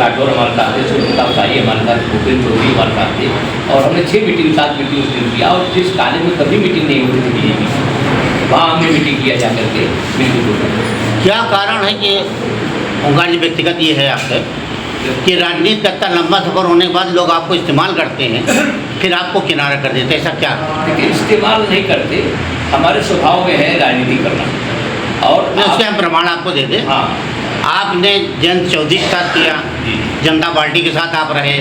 राठौर हमारे साथ थे, सूर्यप्रताप शाही हमारे साथ, भूपेंद्र चौधरी हमारे साथ थे, और हमने 6 मीटिंग 7 मीटिंग उस दिन किया। और जिस कॉलेज में कभी मीटिंग नहीं होती थी बीजेपी, वहाँ हमने मीटिंग किया जा करके बिल्कुल। क्या कारण है कि ओंकार जी, व्यक्तिगत ये है आपसे कि राजनीति का इतना लंबा सफर होने के बाद लोग आपको इस्तेमाल करते हैं, फिर आपको किनारा कर देते हैं, ऐसा क्या? देखिए, इस्तेमाल नहीं करते, हमारे स्वभाव में है राजनीति करना। और उसके हम प्रमाण आपको दे दें। हाँ, आपने जयंत चौधरी के साथ किया, जनता पार्टी के साथ आप रहे,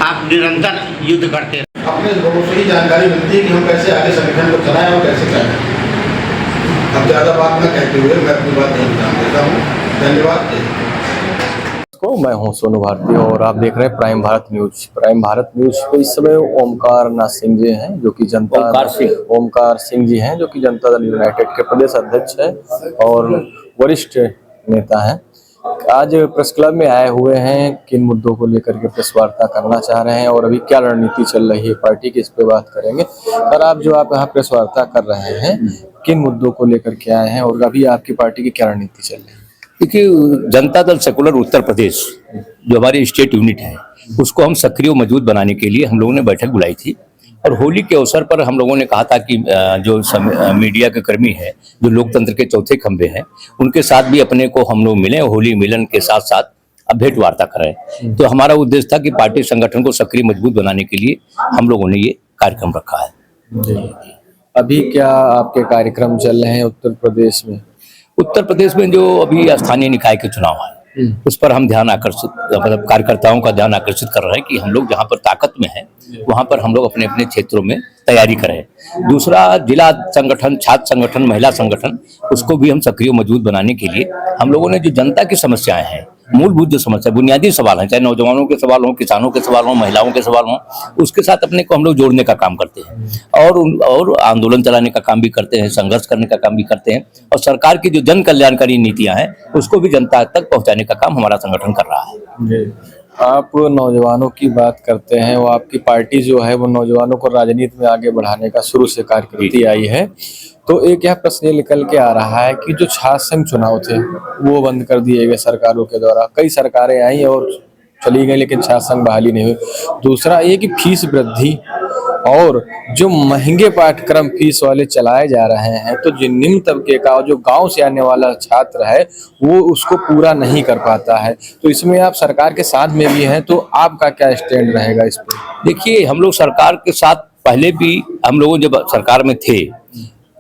आप निरंतर युद्ध करते रहे। अपने लोगों से ही जानकारी मिलती है कि हम कैसे आगे संगठन को चलाएं और कैसे करें। अब ज़्यादा बात न कहते हुए मैं अपनी बात नहीं विराम देता हूँ। धन्यवाद। मैं हूं सोनू भारती और आप देख रहे हैं prime Bharat news. Prime Bharat news पे इस समय ओमकार नाथ सिंह जी हैं, जो कि ओमकार सिंह जी हैं, जो कि जनता दल यूनाइटेड के प्रदेश अध्यक्ष है और वरिष्ठ नेता हैं। आज प्रेस क्लब में आए हुए हैं, किन मुद्दों को लेकर के प्रेस वार्ता करना चाह रहे हैं और अभी क्या रणनीति चल रही है पार्टी की, इस पे बात करेंगे। और आप यहाँ प्रेस वार्ता कर रहे हैं, किन मुद्दों को लेकर के आए हैं और अभी आपकी पार्टी की क्या रणनीति चल रही है? देखिए, जनता दल सेकुलर उत्तर प्रदेश जो हमारी स्टेट यूनिट है, उसको हम सक्रिय मजबूत बनाने के लिए हम लोगों ने बैठक बुलाई थी। और होली के अवसर पर हम लोगों ने कहा था कि जो मीडिया के कर्मी हैं, जो लोकतंत्र के चौथे खंभे हैं, उनके साथ भी अपने को हम लोग मिलें, होली मिलन के साथ साथ अब भेंट वार्ता करें। तो हमारा उद्देश्य था कि पार्टी संगठन को सक्रिय मजबूत बनाने के लिए हम लोगों ने ये कार्यक्रम रखा है। अभी क्या आपके कार्यक्रम चल रहे हैं उत्तर प्रदेश में? उत्तर प्रदेश में जो अभी स्थानीय निकाय के चुनाव है, उस पर हम ध्यान आकर्षित, मतलब कार्यकर्ताओं का ध्यान आकर्षित कर रहे हैं कि हम लोग जहां पर ताकत में हैं, वहां पर हम लोग अपने अपने क्षेत्रों में तैयारी करें। दूसरा, जिला संगठन, छात्र संगठन, महिला संगठन, उसको भी हम सक्रिय मजबूत बनाने के लिए हम लोगों ने जो जनता की समस्याएं हैं, मूलभूत जो समस्या, बुनियादी सवाल हैं, चाहे नौजवानों के सवाल हों, किसानों के सवाल हों, महिलाओं के सवाल हों, उसके साथ अपने को हम लोग जोड़ने का काम करते हैं और आंदोलन चलाने का काम भी करते हैं, संघर्ष करने का काम भी करते हैं। और सरकार की जो जन कल्याणकारी नीतियां हैं, उसको भी जनता तक पहुंचाने का काम हमारा संगठन कर रहा है। आप नौजवानों की बात करते हैं, वो आपकी पार्टी जो है वो नौजवानों को राजनीति में आगे बढ़ाने का शुरू से कार्य करती आई है। तो एक यह प्रश्न ये निकल के आ रहा है कि जो छात्र संघ चुनाव थे वो बंद कर दिए गए सरकारों के द्वारा, कई सरकारें आई और चली गई लेकिन छात्र संघ बहाली नहीं हुई। दूसरा ये कि फीस वृद्धि और जो महंगे पाठ्यक्रम फीस वाले चलाए जा रहे हैं, तो जो निम्न तबके का और जो गांव से आने वाला छात्र है वो उसको पूरा नहीं कर पाता है। तो इसमें आप सरकार के साथ में भी हैं, तो आपका क्या स्टैंड रहेगा इस पर? देखिए, हम लोग सरकार के साथ पहले भी, हम लोग जब सरकार में थे,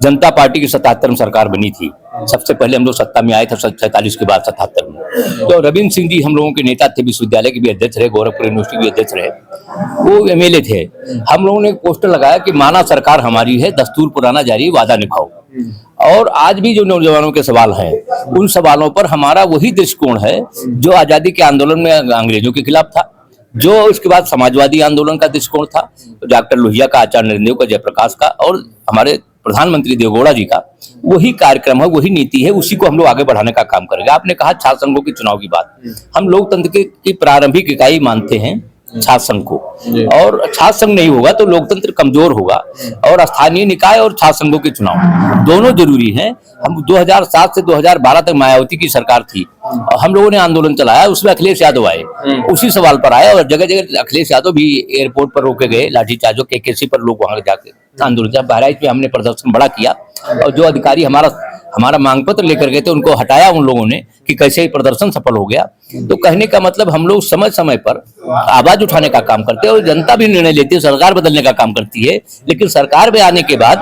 जनता पार्टी की 77 में सरकार बनी थी, सबसे पहले हम लोग सत्ता में आए थे 47 के बाद 77 में। तो रविंद्र सिंह जी हम लोगों के नेता थे, विश्वविद्यालय के भी अध्यक्ष रहे, गोरखपुर यूनिवर्सिटी के भी अध्यक्ष रहे, वो MLA थे। हम लोगों ने एक पोस्टर लगाया कि माना सरकार हमारी है, दस्तूर पुराना जारी, वादा निभाओ। और आज भी जो नौजवानों के सवाल हैं, उन सवालों पर हमारा वही दृष्टिकोण है जो आजादी के आंदोलन में अंग्रेजों के खिलाफ था, जो उसके बाद समाजवादी आंदोलन का दृष्टिकोण था, डॉक्टर लोहिया का, आचार्य नरेंद्र का, जयप्रकाश का और हमारे प्रधानमंत्री देवगौड़ा जी का, वही कार्यक्रम है, वही नीति है, उसी को हम लोग आगे बढ़ाने का काम करेंगे। आपने कहा छात्र संघों के चुनाव की बात, हम लोकतंत्र की प्रारंभिक इकाई मानते हैं छात्र संघ को, और छात्र संघ नहीं होगा तो लोकतंत्र कमजोर होगा। और स्थानीय निकाय और छात्र संघों के चुनाव दोनों जरूरी हैं। हम 2007 से 2012 तक मायावती की सरकार थी, हम लोगों ने आंदोलन चलाया, उसमें अखिलेश यादव आए, उसी सवाल पर आए और जगह जगह अखिलेश यादव भी एयरपोर्ट पर रोके गए, लाठीचार्जों KKC पर लोग वहां जाके आंदोलन, जब बहराइच में हमने प्रदर्शन बड़ा किया और जो अधिकारी हमारा मांग पत्र लेकर गए थे उनको हटाया उन लोगों ने कि कैसे प्रदर्शन सफल हो गया। तो कहने का मतलब हम लोग समय समय पर आवाज उठाने का काम करते हैं और जनता भी निर्णय लेती है, सरकार बदलने का काम करती है। लेकिन सरकार में आने के बाद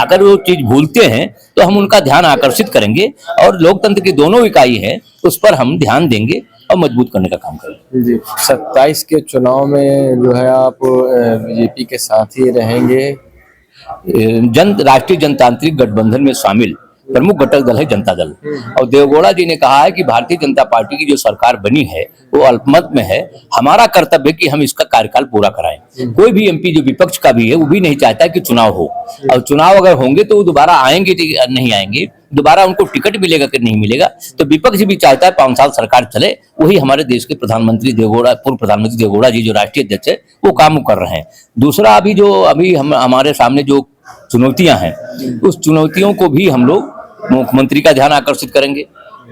अगर वो चीज भूलते हैं तो हम उनका ध्यान आकर्षित करेंगे और लोकतंत्र की दोनों इकाई है उस पर हम ध्यान देंगे और मजबूत करने का काम करेंगे। जी, 27 के चुनाव में जो है आप BJP के साथ ही रहेंगे? राष्ट्रीय जनतांत्रिक गठबंधन में शामिल प्रमुख घटक दल है जनता दल, और देवगौड़ा जी ने कहा है कि भारतीय जनता पार्टी की जो सरकार बनी है वो अल्पमत में है, हमारा कर्तव्य है कि हम इसका कार्यकाल पूरा कराएं। कोई भी MP जो विपक्ष का भी है वो भी नहीं चाहता कि चुनाव हो, और चुनाव अगर होंगे तो वो दोबारा आएंगे नहीं आएंगे, दोबारा उनको टिकट मिलेगा कि नहीं मिलेगा। तो विपक्ष भी चाहता है 5 साल सरकार चले, वही हमारे देश के प्रधानमंत्री पूर्व प्रधानमंत्री देवगौड़ा जी जो राष्ट्रीय अध्यक्ष है वो काम कर रहे हैं। दूसरा, अभी हमारे सामने जो चुनौतियां हैं, उस चुनौतियों को भी हम लोग मुख्यमंत्री का ध्यान आकर्षित करेंगे,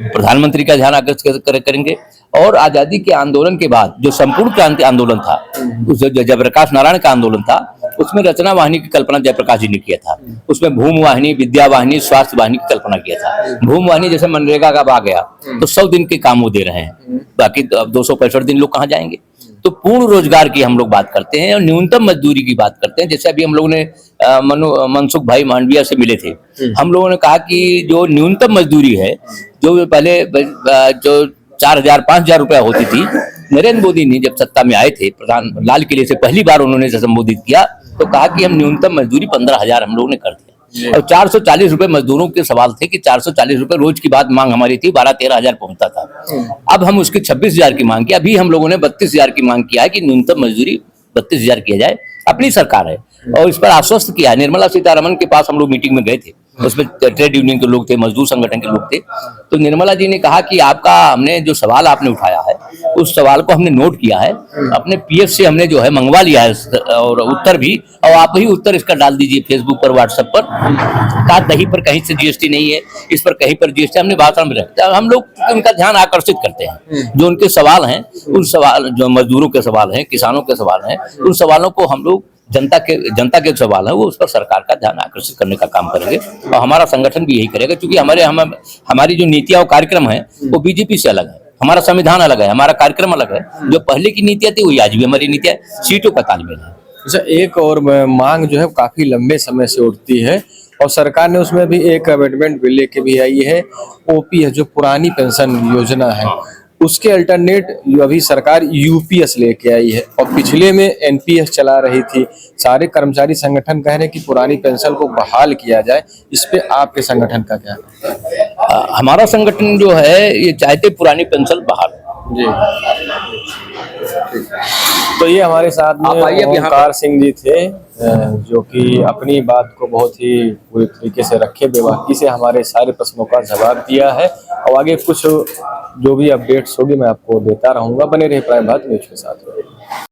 प्रधानमंत्री का ध्यान आकर्षित करेंगे और आजादी के आंदोलन के बाद जो संपूर्ण क्रांति आंदोलन था, उस जयप्रकाश नारायण का आंदोलन था, उसमें रचना वाहिनी की कल्पना जयप्रकाश जी ने किया था। उसमें भूम वाहिनी, विद्या वाहिनी, स्वास्थ्य वाहिनी की कल्पना किया था। भूम वाहिनी जैसे मनरेगा का आ गया तो 100 दिन के काम वो दे रहे हैं, बाकी 265 दिन लोग कहाँ जाएंगे। तो पूर्ण रोजगार की हम लोग बात करते हैं और न्यूनतम मजदूरी की बात करते हैं। जैसे अभी हम लोगों ने मनसुख भाई मांडविया से मिले थे, हम लोगों ने कहा कि जो न्यूनतम मजदूरी है, जो पहले जो 4,000 5,000 रुपया होती थी, नरेंद्र मोदी ने जब सत्ता में आए थे, प्रधान लाल किले से पहली बार उन्होंने संबोधित किया तो कहा कि हम न्यूनतम मजदूरी 15,000 हम लोगों ने कर दिया। और 440 रुपए मजदूरों के सवाल थे कि 440 रुपए रोज की बात मांग हमारी थी, 12-13 हजार पहुंचता था। अब हम उसकी 26,000 की मांग की, अभी हम लोगों ने 32,000 की मांग किया है कि न्यूनतम मजदूरी 32,000 किया जाए। अपनी सरकार है और इस पर आश्वस्त किया है। निर्मला सीतारमण के पास हम लोग मीटिंग में गए थे, उसमें ट्रेड यूनियन के लोग थे, मजदूर संगठन के लोग थे, तो निर्मला जी ने कहा कि आपका, हमने जो सवाल आपने उठाया है उस सवाल को हमने नोट किया है, अपने पीएफ से हमने जो है मंगवा लिया है और उत्तर भी, और आप ही उत्तर इसका डाल दीजिए फेसबुक पर, व्हाट्सएप पर। कहा दही पर कहीं से जीएसटी नहीं है, इस पर कहीं पर जीएसटी, हमने भाषण में रखते हैं। हम लोग उनका ध्यान आकर्षित करते हैं, जो उनके सवाल हैं, उन सवाल जो मजदूरों के सवाल हैं, किसानों के सवाल हैं, उन सवालों को हम लोग जनता के सवाल है वो, उस पर सरकार का ध्यान आकर्षित करने का काम करेंगे और हमारा संगठन भी यही करेगा। क्योंकि हमारी जो नीतियां और कार्यक्रम है वो बीजेपी से अलग है, हमारा संविधान अलग है, हमारा कार्यक्रम अलग है। जो पहले की नीतियां थी वही आज भी हमारी नीतियां, सीटों का तालमेल है। अच्छा, एक और मांग जो है काफी लंबे समय से उठती है और सरकार ने उसमें भी एक अमेंडमेंट बिल लेके भी आई है। ओपी है, जो पुरानी पेंशन योजना है, उसके अल्टरनेट जो अभी सरकार यूपीएस लेके आई है और पिछले में एनपीएस चला रही थी। सारे कर्मचारी संगठन कह रहे हैं कि पुरानी पेंशन को बहाल किया जाए। इस पे आपके संगठन का क्या है? हमारा संगठन जो है ये चाहते पुरानी पेंशन बहाल जी। तो ये हमारे साथ में ओंकार सिंह जी थे, जो कि अपनी बात को बहुत ही पूरी तरीके से रखे, बेबाकी से हमारे सारे प्रश्नों का जवाब दिया है। और आगे कुछ जो भी अपडेट्स होगी मैं आपको देता रहूंगा। बने रहे प्राइम भारत न्यूज़ के साथ।